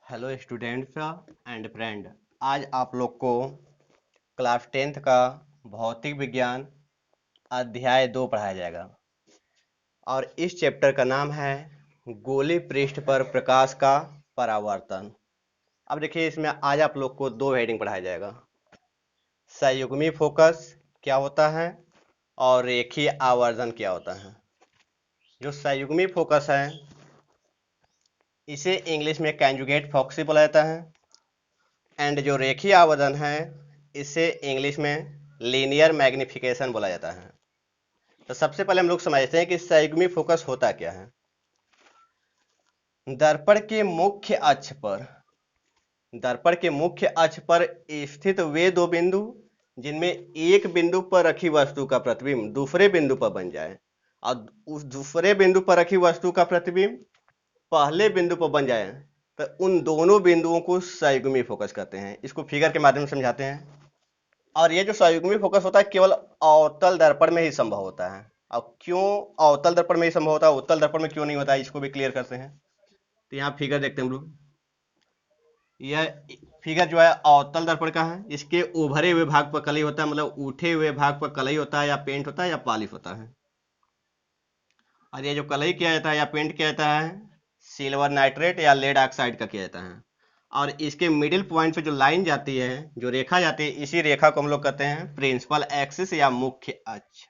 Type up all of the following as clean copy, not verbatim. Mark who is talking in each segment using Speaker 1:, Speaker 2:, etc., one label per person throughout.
Speaker 1: Hello students and friend. आज आप लोग को क्लास 10th का भौतिक विज्ञान अध्याय 2 पढ़ाया जाएगा और इस चैप्टर का नाम है गोलीय पृष्ठ पर प्रकाश का परावर्तन। अब देखिए, इसमें आज आप लोग को दो हेडिंग पढ़ाया जाएगा। संयुग्मी फोकस क्या होता है और रेखीय आवर्धन क्या होता है। जो संयुग्मी फोकस है इसे इंग्लिश में कंजुगेट फोकस बोला जाता है, एंड जो रेखीय आवर्धन है इसे इंग्लिश में लीनियर मैग्निफिकेशन बोला जाता है। तो सबसे पहले हम लोग समझते हैं कि संयुग्मी फोकस होता क्या है। दर्पण के मुख्य अक्ष पर स्थित वे दो बिंदु जिनमें एक बिंदु पर रखी वस्तु का प्रतिबिंब दूसरे बिंदु पर बन जाए और उस दूसरे बिंदु पर रखी वस्तु का प्रतिबिंब पहले बिंदु पर बन जाए, तो उन दोनों बिंदुओं को संयुग्मी फोकस कहते हैं। इसको फिगर के माध्यम से समझाते हैं। और ये जो संयुग्मी फोकस होता है केवल अवतल दर्पण में ही संभव होता है। अब क्यों अवतल दर्पण में ही संभव होता है, उत्तल दर्पण में क्यों नहीं होता है, इसको भी क्लियर करते हैं। तो यहाँ फिगर देखते हैं हम लोग। यह फिगर जो है अवतल दर्पण का है। इसके उभरे हुए भाग पर कलई होता है, मतलब उठे हुए भाग पर कलई होता है या पेंट होता है या पॉलिश होता है। और ये जो कलई किया जाता है या पेंट किया जाता है सिल्वर नाइट्रेट या लेड ऑक्साइड का किया जाता है। और इसके मिडिल पॉइंट पे जो लाइन जाती है, जो रेखा जाती है, इसी रेखा को हम लोग कहते हैं प्रिंसिपल एक्सिस या मुख्य अक्ष।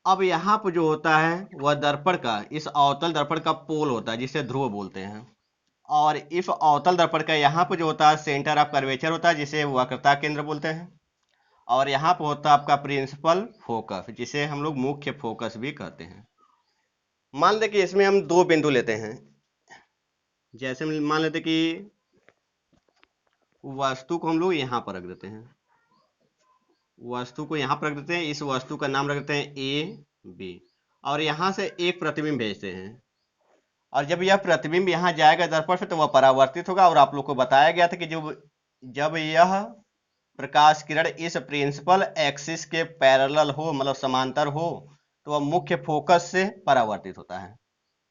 Speaker 1: अब यहाँ पर जो होता है वह दर्पण का, इस अवतल दर्पण का पोल होता है जिसे ध्रुव बोलते हैं। और इस अवतल दर्पण का यहाँ पर जो होता है सेंटर ऑफ कर्वेचर होता है जिसे वक्रता केंद्र बोलते हैं। और यहाँ पर होता है आपका प्रिंसिपल फोकस जिसे हम लोग मुख्य फोकस भी कहते हैं। मान लें कि इसमें हम दो बिंदु लेते हैं। जैसे मान लेते कि वस्तु को हम लोग यहाँ पर रख देते हैं, वस्तु को यहाँ पर रख देते हैं, इस वस्तु का नाम रख देते हैं ए बी, और यहाँ से एक प्रतिबिंब भेजते हैं। और जब यह प्रतिबिंब यहाँ जाएगा दर्पण से तो वह परावर्तित होगा। और आप लोग को बताया गया था कि जब यह प्रकाश किरण इस प्रिंसिपल एक्सिस के पैरेलल हो, मतलब समांतर हो, तो वह मुख्य फोकस से परावर्तित होता है।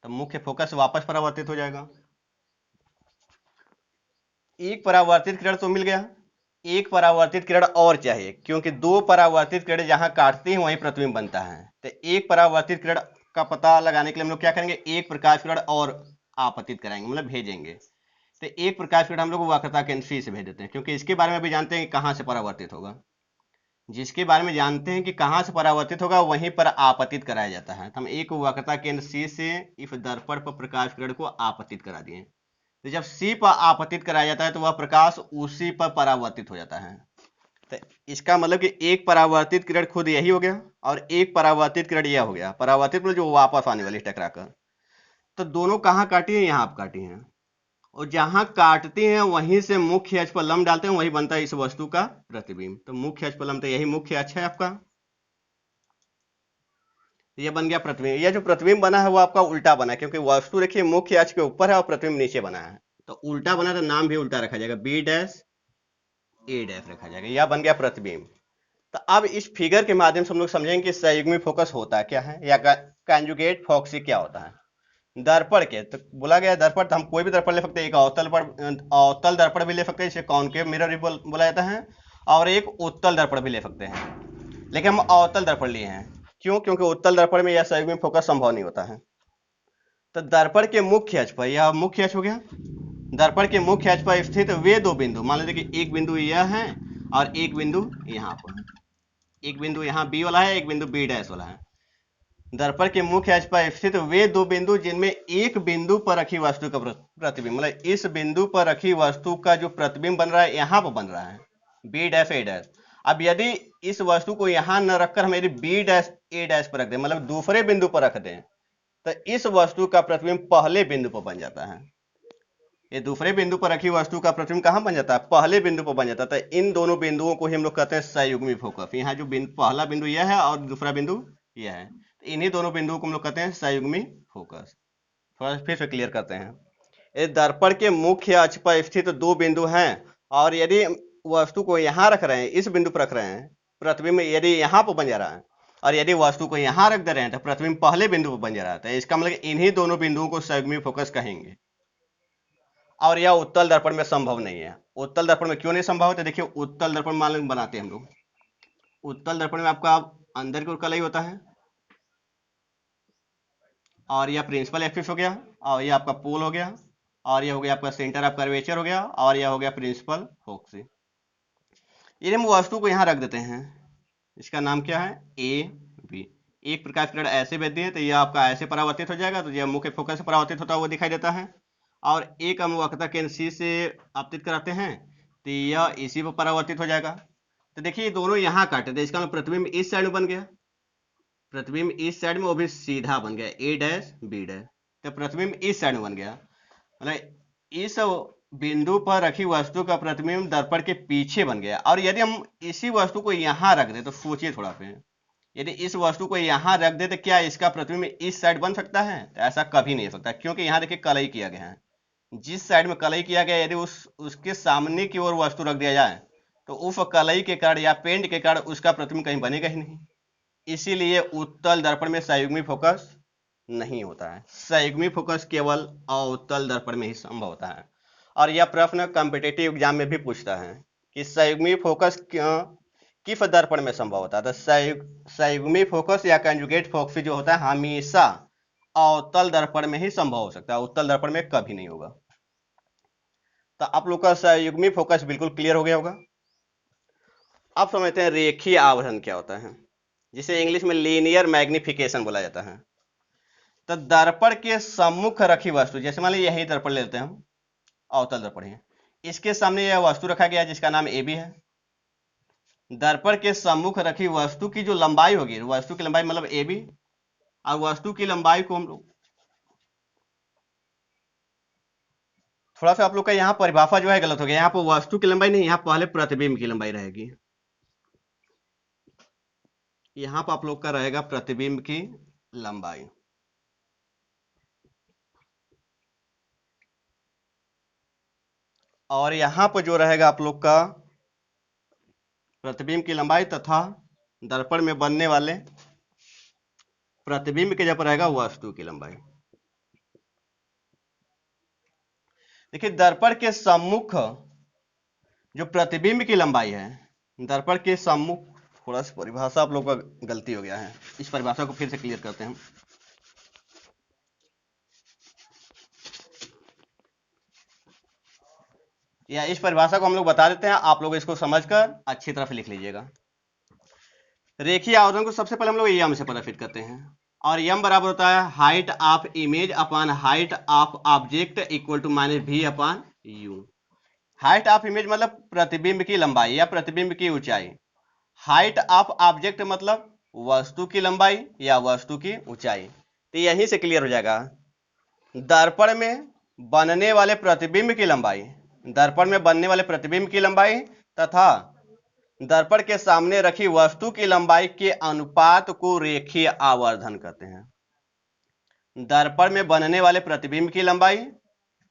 Speaker 1: तो मुख्य फोकस वापस परावर्तित हो जाएगा। एक परावर्तित किरण तो मिल गया, एक परावर्तित किरण और चाहिए, क्योंकि दो परावर्तित किरण जहां काटती हैं वहीं प्रतिबिंब बनता है। तो एक परावर्तित किरण का पता लगाने के लिए हम लोग क्या करेंगे, एक प्रकाश किरण और आपतित कराएंगे, मतलब भेजेंगे। तो एक प्रकाश किरण हम लोग वक्रता केंद्र सी से भेज देते हैं, क्योंकि इसके बारे में भी जानते हैं कि कहाँ से परावर्तित होगा। जिसके बारे में जानते हैं कि कहाँ से परावर्तित होगा वहीं पर आपतित कराया जाता है। तो हम एक वक्रता केंद्र सी से इस दर्पण पर प्रकाश किरण को आपतित करा दिए। तो जब सी पर आपतित कराया जाता है तो वह प्रकाश उसी पर परावर्तित हो जाता है। तो इसका मतलब कि एक परावर्तित किरण खुद यही हो गया और एक परावर्तित किरण यह हो गया। परावर्तित मतलब जो वापस आने वाली टकराकर। तो दोनों कहाँ काटी है, यहाँ आप काटी हैं, और जहां काटती हैं वहीं से मुख्य अक्ष पर लंब डालते हैं, वही बनता है इस वस्तु का प्रतिबिंब। तो मुख्य अक्ष पर लंब, तो यही मुख्य अक्ष है आपका। ये बन गया प्रतिबिंब। यह जो प्रतिबिंब बना है वो आपका उल्टा बना है, क्योंकि वस्तु देखिए मुख्य अक्ष के ऊपर है और प्रतिबिंब नीचे बना है। तो उल्टा बना तो नाम भी उल्टा रखा जाएगा, बी डैश ए डैश रखा जाएगा। यह बन गया प्रतिबिंब। तो अब इस फिगर के माध्यम से हम लोग समझेंगे कि संयुग्मी फोकस होता क्या है या कंजुगेट फोकसी क्या होता है। दर्पण के तो बोला गया दर्पण, तो हम कोई भी दर्पण ले सकते हैं। एक अवतल दर्पण भी ले सकते हैं, इसे कॉनकेव मिरर भी बोला जाता है, और एक उत्तल दर्पण भी ले सकते हैं। लेकिन हम अवतल दर्पण लिए हैं, क्यों? क्योंकि उत्तल दर्पण में यह संयुग्मी फोकस संभव नहीं होता है। तो दर्पण के मुख्य अक्ष पर, यह मुख्य अक्ष हो गया, दर्पण के मुख्य अक्ष पर स्थित वे दो बिंदु, मान लीजिए कि एक बिंदु यह है और एक बिंदु यहाँ पर, एक बिंदु यहाँ बी वाला है, एक बिंदु बी डैश वाला है। दर्पण के मुख्य अक्ष पर स्थित वे दो बिंदु जिनमें एक बिंदु पर रखी वस्तु का प्रतिबिंब, मतलब इस बिंदु पर रखी वस्तु का जो प्रतिबिंब बन रहा है यहाँ पर बन रहा है, बी डैश ए डैश। अब यदि इस वस्तु को यहाँ न रखकर हम यदि बी डैश ए डैश पर रख दें, मतलब दूसरे बिंदु पर रख दें, तो इस वस्तु का प्रतिबिंब पहले बिंदु पर बन जाता है। ये दूसरे बिंदु पर रखी वस्तु का प्रतिबिंब कहाँ बन जाता है, पहले बिंदु पर बन जाता है। तो इन दोनों बिंदुओं को ही हम लोग कहते हैं संयुग्मी फोकस। यहाँ जो पहला बिंदु यह है और दूसरा बिंदु यह है, तो इन्हीं दोनों बिंदुओं को हम लोग कहते हैं संयुग्मी फोकस। थोड़ा फिर से क्लियर करते हैं। ये दर्पण के मुख्य अक्ष पर स्थित दो बिंदु हैं, और यदि वस्तु को यहाँ रख रहे हैं, इस बिंदु पर रख रहे हैं, प्रतिबिंब यदि यहाँ पर बन जा रहा है, और यदि वस्तु को यहाँ रख दे रहे हैं तो प्रतिबिंब पहले बिंदु पर बन जा रहा है। इसका मतलब इन्हीं दोनों बिंदुओं को संयुग्मी फोकस कहेंगे। और यह उत्तल दर्पण में संभव नहीं है। उत्तल दर्पण में क्यों नहीं संभव है? तो देखिए, उत्तल दर्पण मान लो बनाते हैं हम लोग। उत्तल दर्पण में आपका अंदर की ओर कलई होता है, और यह प्रिंसिपल एक्सिस हो गया, और यह आपका पोल हो गया, और यह हो गया आपका सेंटर ऑफ कर्वेचर हो गया, और यह हो गया प्रिंसिपल फोकस। ये हम वस्तु को यहाँ रख देते हैं, इसका नाम क्या है? A B. एक प्रकाश किरण ऐसे भेजती है तो यह आपका ऐसे परावर्तित हो जाएगा, तो यह मुख्य फोकस से परावर्तित होता हुआ दिखाई देता है। और एक हम वक्रता केंद्र सी से आपतित कराते हैं तो यह इसी पर परावर्तित हो जाएगा। तो देखिए, ये दोनों यहाँ काटे थे, इसका प्रतिबिंब इस साइड में बन गया, प्रतिबिंब इस साइड में, वो भी सीधा बन गया, ए डैश बी डैश। तो प्रतिबिंब इस साइड में बन गया, मतलब इस बिंदु पर रखी वस्तु का प्रतिबिंब दर्पण के पीछे बन गया। और यदि हम इसी वस्तु को यहाँ रख दे तो सोचिए थोड़ा पे, यदि इस वस्तु को यहाँ रख दे तो क्या इसका प्रतिबिंब इस साइड बन सकता है? तो ऐसा कभी नहीं हो सकता, क्योंकि यहाँ देखिए कलई किया गया है। जिस साइड में कलई किया गया, यदि उसके सामने की ओर वस्तु रख दिया जाए तो उस कलई के कारण या पेंट के कारण उसका प्रतिबिंब कहीं बनेगा ही नहीं। इसीलिए उत्तल दर्पण में संयुग्मी फोकस नहीं होता है। संयुग्मी फोकस केवल अवतल दर्पण में ही संभव होता है। और यह प्रश्न कॉम्पिटिटिव एग्जाम में भी पूछता है कि संयुग्मी फोकस किस दर्पण में संभव होता है। तो संयुग्मी फोकस या कंजुगेट फोकस जो होता है हमेशा अवतल दर्पण में ही संभव हो सकता है, उत्तल दर्पण में कभी नहीं होगा। तो आप लोग का संयुग्मी फोकस बिल्कुल क्लियर हो गया होगा। अब समझते हैं रेखीय आवर्धन क्या होता है, जिसे इंग्लिश में लीनियर मैग्निफिकेशन बोला जाता है। तो दर्पण के सम्मुख रखी वस्तु, जैसे मान लीजिए यही दर्पण ले लेते हैं हम, अवतल दर्पण है, इसके सामने यह वस्तु रखा गया जिसका नाम ए बी है। दर्पण के सम्मुख रखी वस्तु की जो लंबाई होगी, वस्तु की लंबाई मतलब ए बी, और वस्तु की लंबाई को हम लोग थोड़ा सा, आप लोग का यहाँ परिभाषा जो है गलत हो गया। यहाँ पर वस्तु की लंबाई नहीं, यहाँ पहले प्रतिबिंब की लंबाई रहेगी। यहाँ पर आप लोग का रहेगा प्रतिबिंब की लंबाई, और यहाँ पर जो रहेगा आप लोग का प्रतिबिंब की लंबाई तथा दर्पण में बनने वाले प्रतिबिंब के जब रहेगा वस्तु की लंबाई। देखिए, दर्पण के सम्मुख जो प्रतिबिंब की लंबाई है, दर्पण के सम्मुख, थोड़ा सा परिभाषा आप लोग का गलती हो गया है, इस परिभाषा को फिर से क्लियर करते हैं। या इस परिभाषा को हम लोग बता देते हैं, आप लोग इसको समझकर अच्छी तरह से लिख लीजिएगा। रेखीय आवर्धन को सबसे पहले हम लोग यम से प्रदर्शित करते हैं, और यम बराबर होता है height of image upon height of object equal to minus v upon u. Height of image मतलब प्रतिबिंब की लंबाई या प्रतिबिंब की ऊंचाई। हाइट ऑफ ऑब्जेक्ट मतलब वस्तु की लंबाई या वस्तु की ऊंचाई। तो यहीं से क्लियर हो जाएगा, दर्पण में बनने वाले प्रतिबिंब की लंबाई, दर्पण में बनने वाले प्रतिबिंब की लंबाई तथा दर्पण के सामने रखी वस्तु की लंबाई के अनुपात को रेखीय आवर्धन कहते हैं। दर्पण में बनने वाले प्रतिबिंब की लंबाई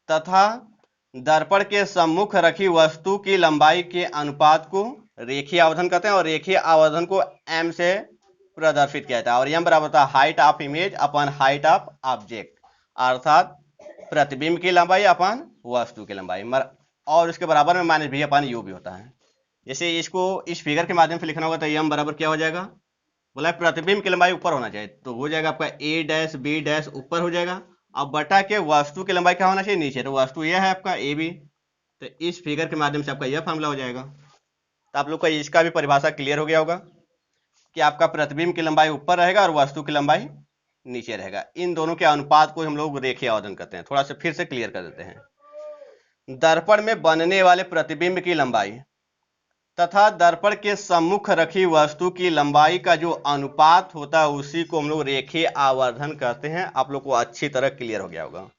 Speaker 1: तथा दर्पण के सम्मुख रखी वस्तु की लंबाई के अनुपात को रेखीय आवर्धन कहते हैं, और रेखीय आवर्धन को एम से प्रदर्शित किया जाता है। और एम बराबर होता है height of image upon height of object, अर्थात प्रतिबिंब की लंबाई अपॉन वस्तु की लंबाई, और उसके बराबर में माइनस भी अपॉन यू भी होता है। जैसे इसको इस फिगर के माध्यम से लिखना होगा तो एम बराबर क्या हो जाएगा, बोला प्रतिबिंब की लंबाई ऊपर होना चाहिए, तो हो जाएगा आपका ए डैश बी डैश ऊपर हो जाएगा, अब बटा के वस्तु की लंबाई क्या होना चाहिए, नीचे। तो वस्तु यह है आपका ए बी, तो इस फिगर के माध्यम से आपका यह फॉर्मूला हो जाएगा। तो आप लोग को इसका भी परिभाषा क्लियर हो गया होगा कि आपका प्रतिबिंब की लंबाई ऊपर रहेगा और वस्तु की लंबाई नीचे रहेगा। इन दोनों के अनुपात को हम लोग रेखीय आवर्धन कहते हैं। थोड़ा सा फिर से क्लियर कर देते हैं। दर्पण में बनने वाले प्रतिबिंब की लंबाई तथा दर्पण के सम्मुख रखी वस्तु की लंबाई का जो अनुपात होता है उसी को हम लोग रेखीय आवर्धन कहते हैं। आप लोग को अच्छी तरह क्लियर हो गया होगा।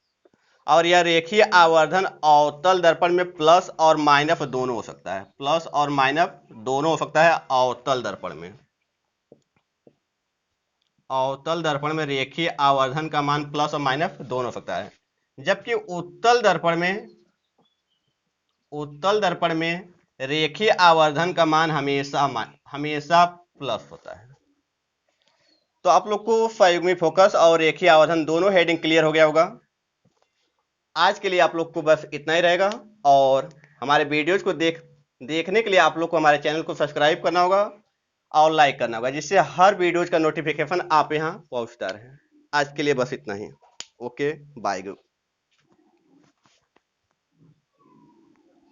Speaker 1: और यह रेखीय आवर्धन अवतल दर्पण में प्लस और माइनस दोनों हो सकता है, प्लस और माइनस दोनों हो सकता है अवतल दर्पण में। अवतल दर्पण में रेखीय आवर्धन का मान प्लस और माइनस दोनों हो सकता है, जबकि उत्तल दर्पण में रेखीय आवर्धन का मान हमेशा प्लस होता है। तो आप लोग को संयुग्मी फोकस और रेखीय आवर्धन दोनों हेडिंग क्लियर हो गया होगा। आज के लिए आप लोग को बस इतना ही रहेगा, और हमारे वीडियोज को देखने के लिए आप लोग को हमारे चैनल को सब्सक्राइब करना होगा और लाइक करना होगा, जिससे हर वीडियोज का नोटिफिकेशन आप यहाँ पहुँचता रहे। आज के लिए बस इतना ही। Okay, bye.